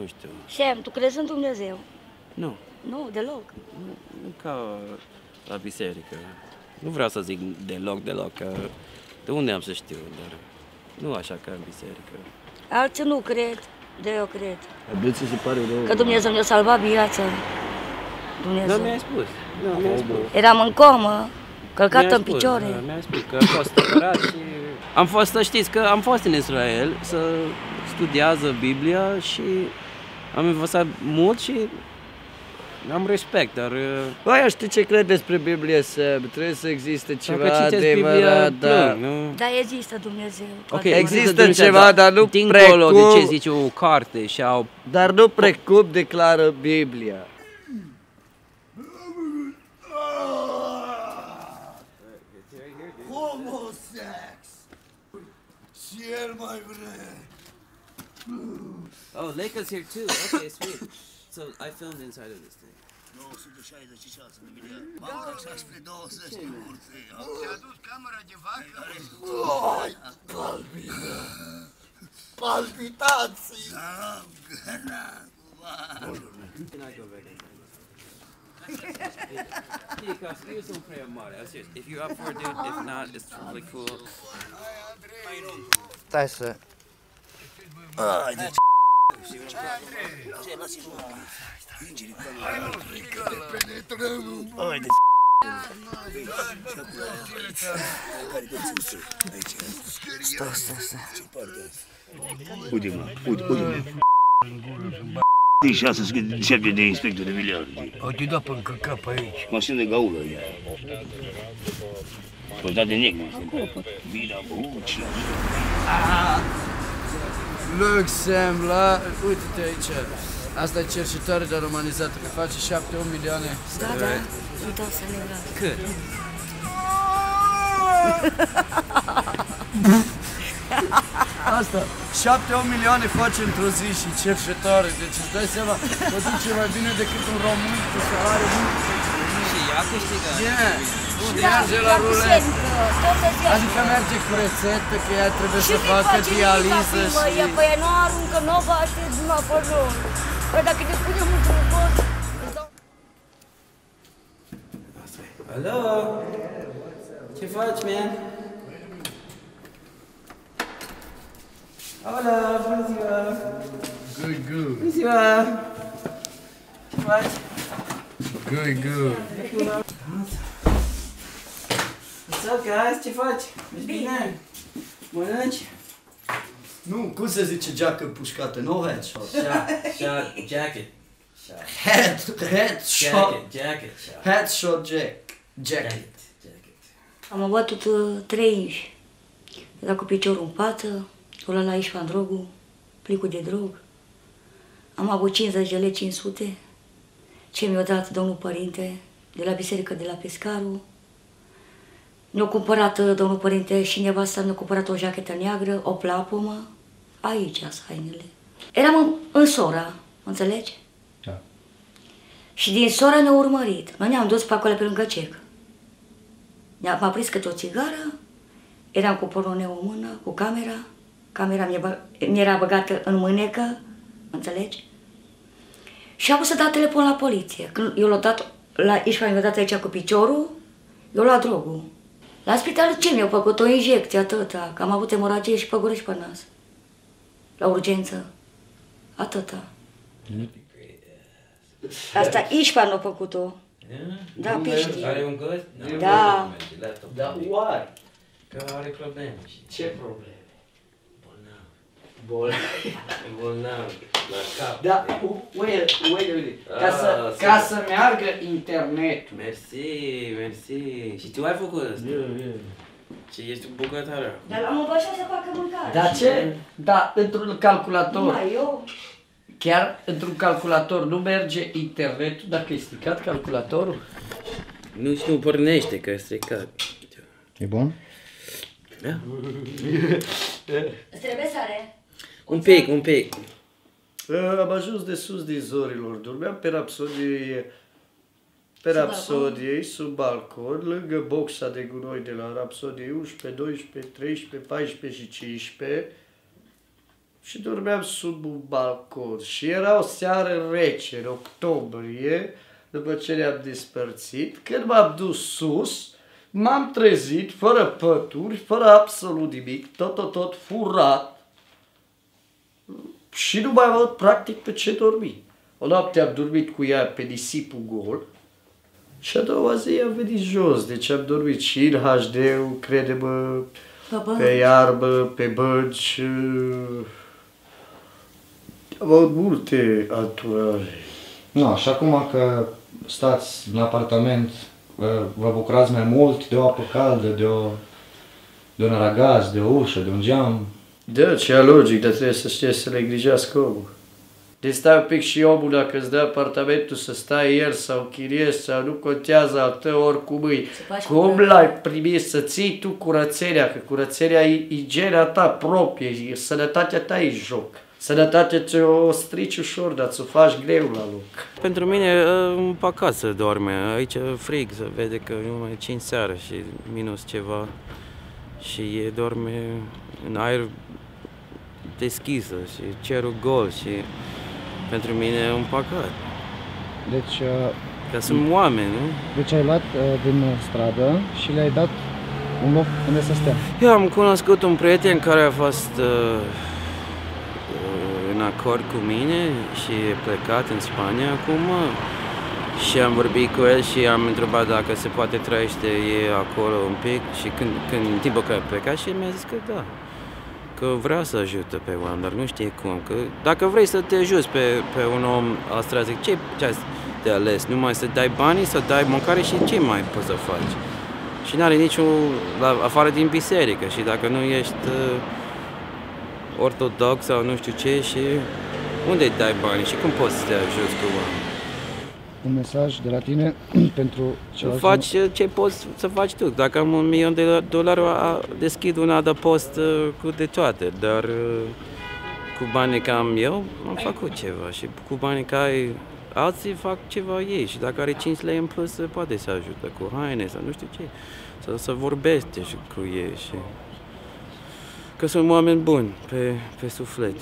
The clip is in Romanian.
Nu știu. Sam, tu crezi în Dumnezeu? Nu. Nu, deloc. Nu ca la biserică. Nu vreau să zic deloc, că de unde am să știu, dar nu așa ca în biserică. Alții nu cred, dar eu cred. Abieții se pare rău. Că Dumnezeu mi-a salvat viața. Dumnezeu. Da, mi-ai spus. Da, mi-ai spus. Eram în comă, călcată Mi-ai în spus, picioare. da, mi-ai spus că a fost operat și... Am fost, să știți că am fost în Israel să studiază Biblia și am învățat mult și am respect, dar... Băi, știi ce cred despre Biblie, Sam? Trebuie să existe ceva adevărat, da. Dar există Dumnezeu. Ok, Există Dumnezeu, ceva, dar nu dincolo precum... de ce zice o carte și au... Dar nu precum declară Biblia. Homosex! Și el mai vrea. Oh, Lakers here too. Okay, sweet. So I filmed inside of this thing. 966 de miliarde. Banca așa spre 20 de curte. Ți-a adus camera de vacă? Palpitații! Da, Can I go back in? Because you some prayer mare. If you're up for it, dude. If not, it's really cool. Stai să... Haide, Haide, Stai. Uite-mă. De 6-7 de inspectori de miliarde. Au te dat până căcat pe aici. Mașină de gaulă. Soldat de negru. Bine, buci. Look, Sam, uite-te aici. Asta e cercetare de romanizată, că face 7-8 milioane. Da, uite să le vreau. Cât? Asta, 7-8 milioane face într-o zi și cercetare. Deci îți dai seama, o duce mai bine decât un român cu salariu mult. Și ea câștigă. Merge la ruletă. Adică merge cu rețetă, că ea trebuie să facă dializă și... Păi nu aruncă, nu vă aștept numai pe noi. Păi dacă te punem într-un pot... Hello? Ce faci, man? Hola, bună ziua! Good. Bună ziua! Ce faci? Good. What's up, guys? Ce faci? Ești bine? Mănânci? Nu, cum se zice geacă pușcată? No headshot. Shot, jacket. Headshot. Jacket. Headshot jacket. Am abătut 3 inși. Era cu piciorul în pată, ăla la Ișvan drogul, plicul de drog. Am avut 50 de lei 500, ce mi-a dat domnul părinte de la biserică de la Pescaru. Mi-a cumpărat domnul părinte și nevasta mi-a cumpărat o jachetă neagră, o plapumă. Aici sunt hainele. Eram în Sora, înțelegi? Da. Și din Sora ne-a urmărit. Noi ne-am dus pe acolo pe lângă Cec. M-a prins câte o țigară, eram cu pornoneul în mână, cu camera mi-era băgată în mânecă, înțelegi? Și am să dat telefon la poliție. Când eu l-am dat, la Ișvan mi-a dat aici cu piciorul, eu luat drogul. La spital ce mi-au făcut? O injecție, atâta, că am avut hemoragie și pe gură și pe nas. La urgență. Atâta. Asta Ișvan a făcut-o. Da, Piști. Are un gât? Da. Dar oare? Că are probleme. Ce probleme? Bolnav. La cap. Da, wait. Ca să meargă internetul. Mersi. Și tu ai făcut asta? Și ești bucătară. Dar l-am învățat să facă mâncare. Dar ce? Da, într-un calculator. Numai eu. Chiar într-un calculator nu merge internetul dacă e stricat calculatorul? Nu pornește, că e stricat. E bun? Da. Îți trebuie sare? Un pic. Am ajuns de sus din zorilor, dormeam pe Rapsodiei, sub balcon, lângă boxa de gunoi de la Rapsodiei 11, 12, 13, 14 și 15. și dormeam sub un balcon și era o seară rece, în octombrie, după ce ne-am despărțit. Când m-am dus sus, m-am trezit fără pături, fără absolut nimic, tot furat și nu mai am avut practic pe ce dormi. O noapte am dormit cu ea pe nisipul gol și a doua zi am venit jos, deci am dormit și în HD-ul, crede-mă, pe iarbă, pe bănci. Am avut multe anturaje. Nu, și acum că stați în apartament, vă bucurați mai mult de o apă caldă, de un aragaz, de o ușă, de un geam? Da, ce logic, dar trebuie să știi să le îngrijească omul. Deci stai un pic și omul, dacă îți dă apartamentul să stai el sau închiriezi sau nu contează al tău oricum îi. Cum l-ai primit să ții tu curățenia, că curățenia e igienea ta proprie, sănătatea ta e joc. Sănătatea ți-o strici ușor, dar ți-o faci greu la loc. Pentru mine un păcat să dorme. Aici e frig, se vede că e numai 5 seara și minus ceva. Și e dorme în aer deschisă și cerul gol și pentru mine e un păcat. Deci, Că sunt oameni, nu? deci ai luat din stradă și le-ai dat un loc unde să stea. Eu am cunoscut un prieten care a fost în acord cu mine și e plecat în Spania acum și am vorbit cu el și am întrebat dacă se poate trăiește e acolo un pic și când în timpul care a plecat și mi-a zis că da, că vrea să ajute pe oameni, dar nu știe cum, că dacă vrei să te ajuți pe un om al străzii, ce ai de ales? Numai să dai banii, să dai mâncare și ce mai poți să faci? Și n-are niciun, afară din biserică și dacă nu ești ortodox sau nu știu ce și unde dai banii și cum poți să te ajuți cu oameni? Un mesaj de la tine pentru celălalt. Faci ce poți să faci tu. Dacă am $1.000.000, deschid un adăpost cu de toate, dar cu banii care am eu, am făcut ceva și cu banii care alții fac ceva ei și dacă are 5 lei în plus, poate să ajută cu haine sau nu știu ce, sau să vorbește și cu ei și că sunt oameni buni pe suflet.